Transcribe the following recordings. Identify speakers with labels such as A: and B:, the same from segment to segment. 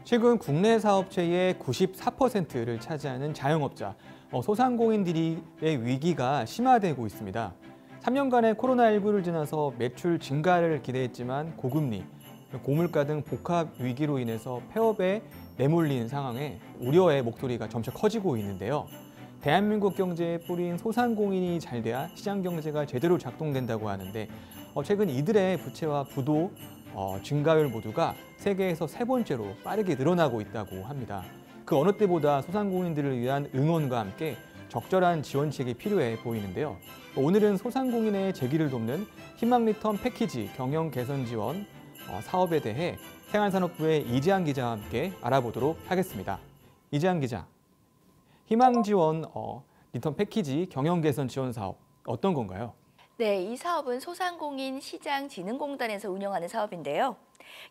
A: 최근 국내 사업체의 94%를 차지하는 자영업자, 소상공인들의 위기가 심화되고 있습니다. 3년간의 코로나19를 지나서 매출 증가를 기대했지만 고금리, 고물가 등 복합 위기로 인해서 폐업에 내몰린 상황에 우려의 목소리가 점차 커지고 있는데요. 대한민국 경제의 뿌리인 소상공인이 잘 돼야 시장 경제가 제대로 작동된다고 하는데 최근 이들의 부채와 부도, 증가율 모두가 세계에서 세 번째로 빠르게 늘어나고 있다고 합니다. 그 어느 때보다 소상공인들을 위한 응원과 함께 적절한 지원책이 필요해 보이는데요. 오늘은 소상공인의 재기를 돕는 희망 리턴 패키지 경영 개선 지원 사업에 대해 생활산업부의 이재한 기자와 함께 알아보도록 하겠습니다. 이재한 기자, 희망 지원 리턴 패키지 경영 개선 지원 사업 어떤 건가요?
B: 네, 이 사업은 소상공인 시장진흥공단에서 운영하는 사업인데요.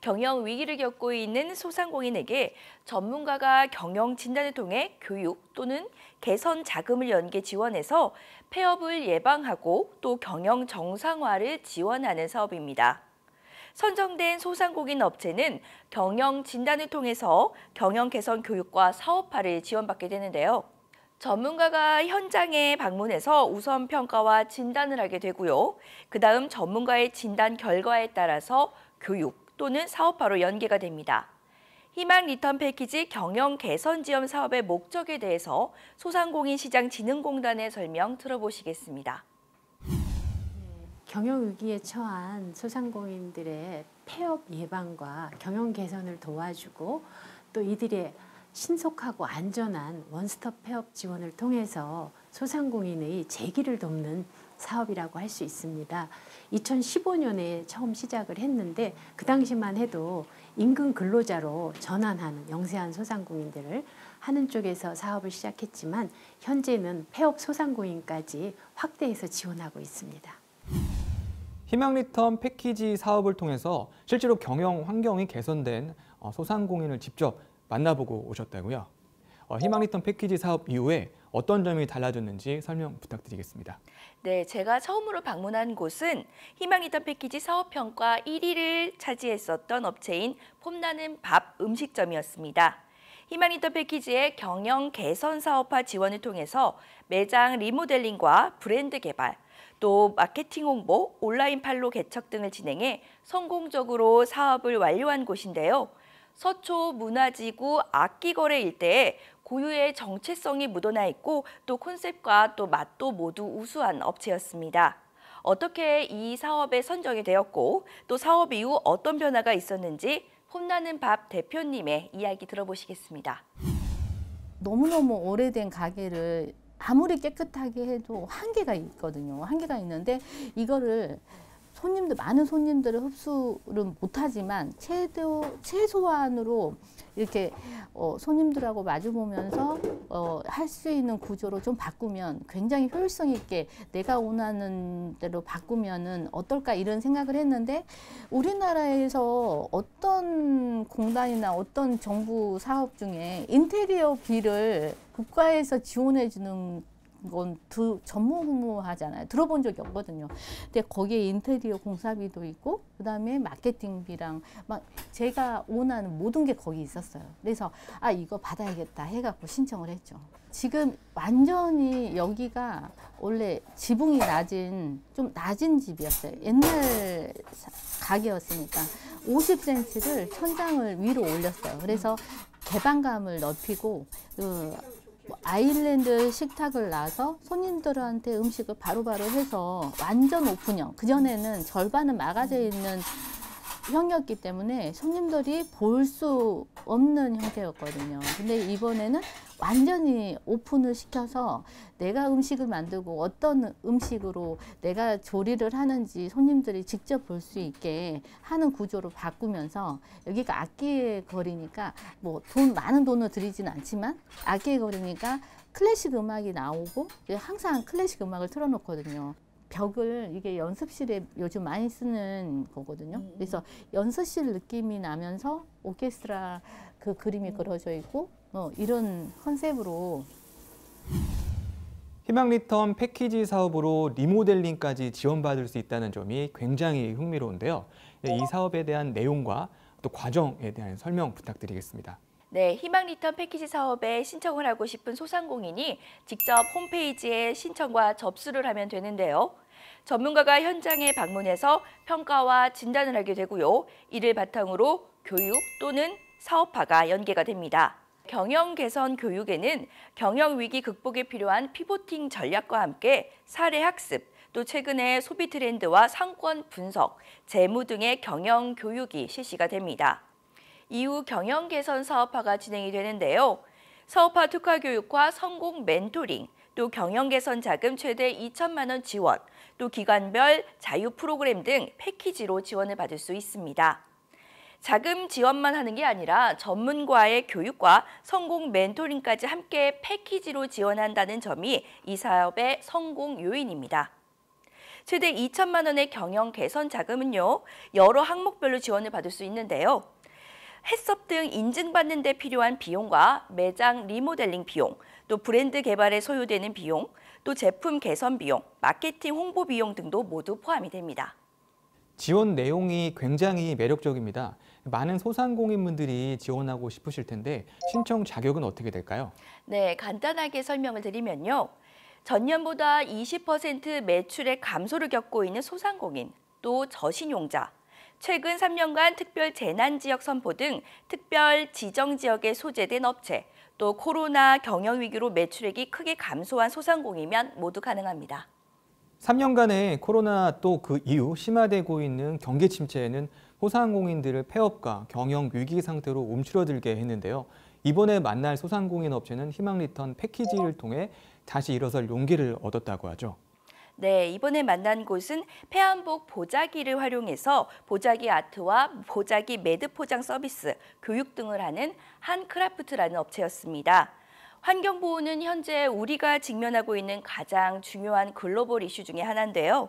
B: 경영 위기를 겪고 있는 소상공인에게 전문가가 경영 진단을 통해 교육 또는 개선 자금을 연계 지원해서 폐업을 예방하고 또 경영 정상화를 지원하는 사업입니다. 선정된 소상공인 업체는 경영 진단을 통해서 경영 개선 교육과 사업화를 지원받게 되는데요. 전문가가 현장에 방문해서 우선 평가와 진단을 하게 되고요. 그다음 전문가의 진단 결과에 따라서 교육 또는 사업화로 연계가 됩니다. 희망 리턴 패키지 경영 개선 지원 사업의 목적에 대해서 소상공인 시장진흥공단의 설명 들어보시겠습니다.
C: 경영 위기에 처한 소상공인들의 폐업 예방과 경영 개선을 도와주고 또 이들의 신속하고 안전한 원스톱 폐업 지원을 통해서 소상공인의 재기를 돕는 사업이라고 할 수 있습니다. 2015년에 처음 시작을 했는데 그 당시만 해도 임금 근로자로 전환하는 영세한 소상공인들을 하는 쪽에서 사업을 시작했지만 현재는 폐업 소상공인까지 확대해서 지원하고 있습니다.
A: 희망 리턴 패키지 사업을 통해서 실제로 경영 환경이 개선된 소상공인을 직접 만나보고 오셨다고요? 희망 리턴 패키지 사업 이후에 어떤 점이 달라졌는지 설명 부탁드리겠습니다.
B: 네, 제가 처음으로 방문한 곳은 희망 리턴 패키지 사업평가 1위를 차지했었던 업체인 폼나는 밥 음식점이었습니다. 희망 리턴 패키지의 경영 개선 사업화 지원을 통해서 매장 리모델링과 브랜드 개발, 또 마케팅 홍보, 온라인 판로 개척 등을 진행해 성공적으로 사업을 완료한 곳인데요. 서초 문화지구 악기거래 일대에 고유의 정체성이 묻어나 있고 또 콘셉트과 또 맛도 모두 우수한 업체였습니다. 어떻게 이 사업에 선정이 되었고 또 사업 이후 어떤 변화가 있었는지 폼나는 밥 대표님의 이야기 들어보시겠습니다.
D: 너무너무 오래된 가게를 아무리 깨끗하게 해도 한계가 있거든요. 한계가 있는데 이거를 많은 손님들을 흡수를 못하지만 최소한으로 이렇게 손님들하고 마주보면서 할 수 있는 구조로 좀 바꾸면 굉장히 효율성 있게 내가 원하는 대로 바꾸면은 어떨까 이런 생각을 했는데 우리나라에서 어떤 공단이나 어떤 정부 사업 중에 인테리어비를 국가에서 지원해 주는 건 전무후무하잖아요. 들어본 적이 없거든요. 근데 거기에 인테리어 공사비도 있고 그다음에 마케팅비랑 막 제가 원하는 모든 게 거기 있었어요. 그래서 이거 받아야겠다 해갖고 신청을 했죠. 지금 완전히 여기가 원래 지붕이 좀 낮은 집이었어요. 옛날 가게였으니까 50cm를 천장을 위로 올렸어요. 그래서 개방감을 넓히고 아일랜드 식탁을 놔서 손님들한테 음식을 바로바로 해서 완전 오픈형, 그전에는 절반은 막아져 있는 형이었기 때문에 손님들이 볼 수 없는 형태였거든요. 근데 이번에는 완전히 오픈을 시켜서 내가 음식을 만들고 어떤 음식으로 내가 조리를 하는지 손님들이 직접 볼 수 있게 하는 구조로 바꾸면서 여기가 악기의 거리니까 많은 돈을 들이진 않지만 악기의 거리니까 클래식 음악이 나오고 항상 클래식 음악을 틀어놓거든요. 벽을 이게 연습실에 요즘 많이 쓰는 거거든요. 그래서 연습실 느낌이 나면서 오케스트라 그 그림이 그려져 있고 이런 컨셉으로.
A: 희망 리턴 패키지 사업으로 리모델링까지 지원받을 수 있다는 점이 굉장히 흥미로운데요. 이 사업에 대한 내용과 또 과정에 대한 설명 부탁드리겠습니다.
B: 네, 희망 리턴 패키지 사업에 신청을 하고 싶은 소상공인이 직접 홈페이지에 신청과 접수를 하면 되는데요. 전문가가 현장에 방문해서 평가와 진단을 하게 되고요. 이를 바탕으로 교육 또는 사업화가 연계가 됩니다. 경영 개선 교육에는 경영 위기 극복에 필요한 피보팅 전략과 함께 사례 학습, 또 최근의 소비 트렌드와 상권 분석, 재무 등의 경영 교육이 실시가 됩니다. 이후 경영 개선 사업화가 진행이 되는데요. 사업화 특화 교육과 성공 멘토링, 또 경영 개선 자금 최대 2천만 원 지원, 또 기관별 자유 프로그램 등 패키지로 지원을 받을 수 있습니다. 자금 지원만 하는 게 아니라 전문가의 교육과 성공 멘토링까지 함께 패키지로 지원한다는 점이 이 사업의 성공 요인입니다. 최대 2천만 원의 경영 개선 자금은요, 여러 항목별로 지원을 받을 수 있는데요. 햇섭 등 인증받는 데 필요한 비용과 매장 리모델링 비용, 또 브랜드 개발에 소요되는 비용, 또 제품 개선 비용, 마케팅 홍보 비용 등도 모두 포함이 됩니다.
A: 지원 내용이 굉장히 매력적입니다. 많은 소상공인분들이 지원하고 싶으실 텐데 신청 자격은 어떻게 될까요?
B: 네, 간단하게 설명을 드리면요. 전년보다 20% 매출의 감소를 겪고 있는 소상공인, 또 저신용자, 최근 3년간 특별 재난지역 선포 등 특별 지정지역에 소재된 업체, 또 코로나 경영위기로 매출액이 크게 감소한 소상공인이면 모두 가능합니다.
A: 3년간의 코로나 또 그 이후 심화되고 있는 경기 침체에는 소상공인들을 폐업과 경영 위기 상태로 움츠러들게 했는데요. 이번에 만날 소상공인 업체는 희망 리턴 패키지를 통해 다시 일어설 용기를 얻었다고 하죠.
B: 네, 이번에 만난 곳은 폐한복 보자기를 활용해서 보자기 아트와 보자기 매듭 포장 서비스, 교육 등을 하는 한크라프트라는 업체였습니다. 환경보호는 현재 우리가 직면하고 있는 가장 중요한 글로벌 이슈 중에 하나인데요.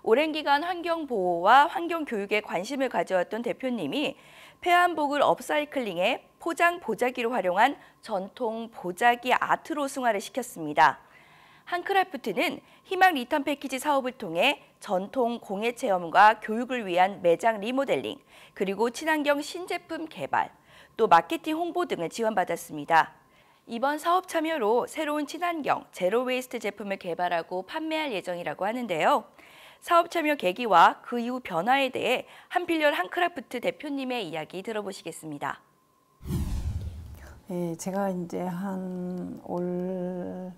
B: 오랜 기간 환경보호와 환경교육에 관심을 가져왔던 대표님이 폐한복을 업사이클링해 포장 보자기로 활용한 전통 보자기 아트로 승화를 시켰습니다. 한크라프트는 희망 리턴 패키지 사업을 통해 전통 공예 체험과 교육을 위한 매장 리모델링, 그리고 친환경 신제품 개발, 또 마케팅 홍보 등을 지원받았습니다. 이번 사업 참여로 새로운 친환경 제로 웨이스트 제품을 개발하고 판매할 예정이라고 하는데요. 사업 참여 계기와 그 이후 변화에 대해 한필렬 한크라프트 대표님의 이야기 들어보시겠습니다.
E: 예, 제가 이제 한 올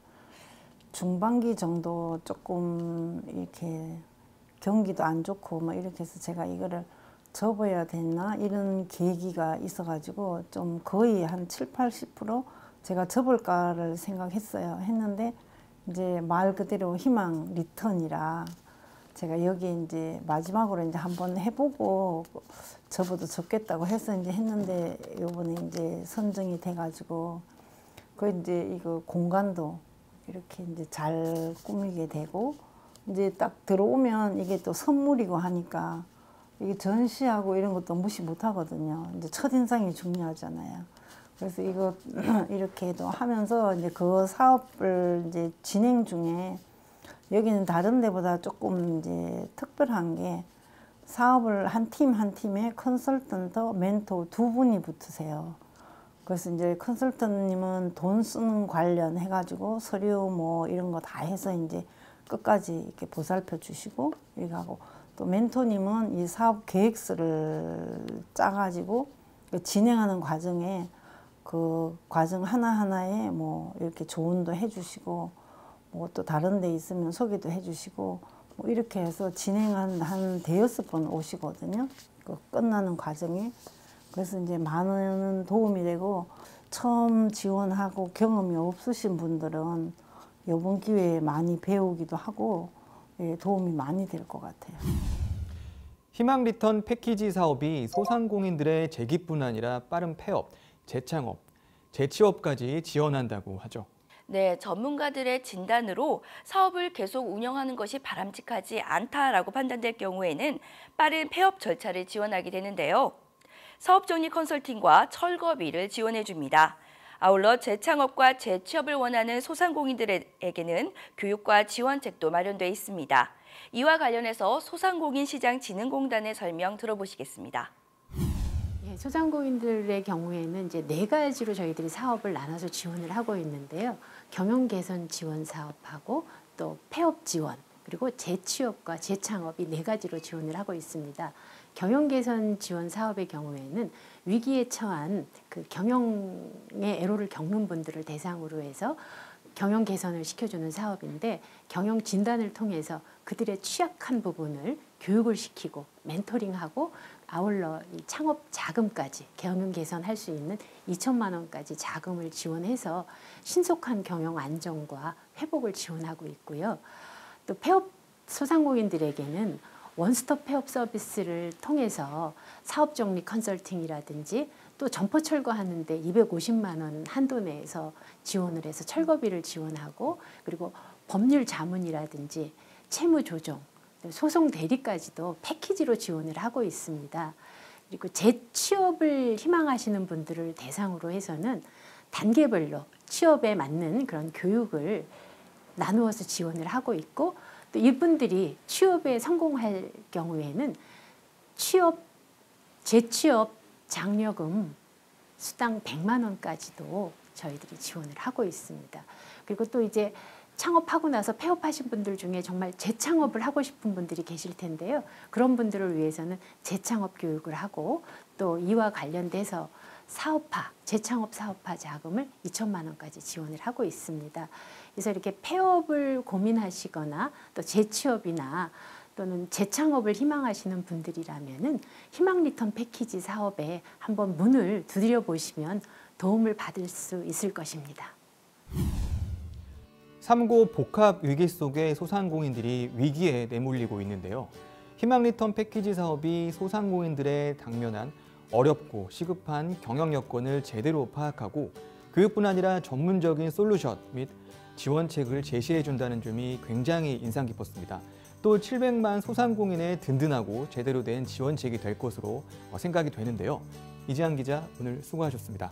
E: 중반기 정도 조금 이렇게 경기도 안 좋고 뭐 이렇게 해서 제가 이거를 접어야 됐나 이런 계기가 있어가지고 좀 거의 한 70~80% 제가 접을까를 생각했어요. 했는데 이제 말 그대로 희망 리턴이라 제가 여기 이제 마지막으로 이제 한번 해보고 접어도 접겠다고 해서 이제 했는데 요번에 이제 선정이 돼가지고 그 이제 이거 공간도 이렇게 이제 잘 꾸미게 되고 이제 딱 들어오면 이게 또 선물이고 하니까 이게 전시하고 이런 것도 무시 못 하거든요. 이제 첫인상이 중요하잖아요. 그래서 이거 이렇게도 하면서 이제 그 사업을 이제 진행 중에 여기는 다른 데보다 조금 이제 특별한 게 사업을 한 팀 한 팀에 컨설턴트, 멘토 두 분이 붙으세요. 그래서 이제 컨설턴님은 돈 쓰는 관련 해가지고 서류 뭐 이런 거 다 해서 이제 끝까지 이렇게 보살펴 주시고 이렇게 하고 또 멘토님은 이 사업 계획서를 짜가지고 진행하는 과정에 그 과정 하나하나에 뭐 이렇게 조언도 해주시고 뭐 또 다른 데 있으면 소개도 해주시고 뭐 이렇게 해서 진행한 한 5~6번 오시거든요. 그 끝나는 과정에. 그래서 이제 많은 도움이 되고 처음 지원하고 경험이 없으신 분들은 이번 기회에 많이 배우기도 하고 도움이 많이 될 것 같아요.
A: 희망 리턴 패키지 사업이 소상공인들의 재기뿐 아니라 빠른 폐업, 재창업, 재취업까지 지원한다고 하죠.
B: 네, 전문가들의 진단으로 사업을 계속 운영하는 것이 바람직하지 않다라고 판단될 경우에는 빠른 폐업 절차를 지원하게 되는데요. 사업정리 컨설팅과 철거비를 지원해 줍니다. 아울러 재창업과 재취업을 원하는 소상공인들에게는 교육과 지원책도 마련돼 있습니다. 이와 관련해서 소상공인시장진흥공단의 설명 들어보시겠습니다.
C: 예, 소상공인들의 경우에는 이제 4가지로 저희들이 사업을 나눠서 지원을 하고 있는데요. 경영 개선 지원 사업하고 또 폐업 지원, 그리고 재취업과 재창업 이 4가지로 지원을 하고 있습니다. 경영 개선 지원 사업의 경우에는 위기에 처한 그 경영의 애로를 겪는 분들을 대상으로 해서 경영 개선을 시켜주는 사업인데, 경영 진단을 통해서 그들의 취약한 부분을 교육을 시키고 멘토링하고 아울러 이 창업 자금까지 경영 개선할 수 있는 2천만 원까지 자금을 지원해서 신속한 경영 안정과 회복을 지원하고 있고요. 또 폐업 소상공인들에게는 원스톱 폐업 서비스를 통해서 사업정리 컨설팅이라든지 또 점포 철거하는데 250만 원 한도 내에서 지원을 해서 철거비를 지원하고, 그리고 법률 자문이라든지 채무 조정, 소송 대리까지도 패키지로 지원을 하고 있습니다. 그리고 재취업을 희망하시는 분들을 대상으로 해서는 단계별로 취업에 맞는 그런 교육을 나누어서 지원을 하고 있고, 또 이분들이 취업에 성공할 경우에는 재취업 장려금 수당 100만 원까지도 저희들이 지원을 하고 있습니다. 그리고 또 이제 창업하고 나서 폐업하신 분들 중에 정말 재창업을 하고 싶은 분들이 계실 텐데요. 그런 분들을 위해서는 재창업 교육을 하고 또 이와 관련돼서 재창업 사업화 자금을 2천만 원까지 지원을 하고 있습니다. 그래서 이렇게 폐업을 고민하시거나 또 재취업이나 또는 재창업을 희망하시는 분들이라면은 희망 리턴 패키지 사업에 한번 문을 두드려 보시면 도움을 받을 수 있을 것입니다.
A: 3고 복합 위기 속에 소상공인들이 위기에 내몰리고 있는데요. 희망 리턴 패키지 사업이 소상공인들의 당면한 어렵고 시급한 경영 여건을 제대로 파악하고 교육뿐 아니라 전문적인 솔루션 및 지원책을 제시해 준다는 점이 굉장히 인상 깊었습니다. 또 700만 소상공인의 든든하고 제대로 된 지원책이 될 것으로 생각이 되는데요. 이지한 기자, 오늘 수고하셨습니다.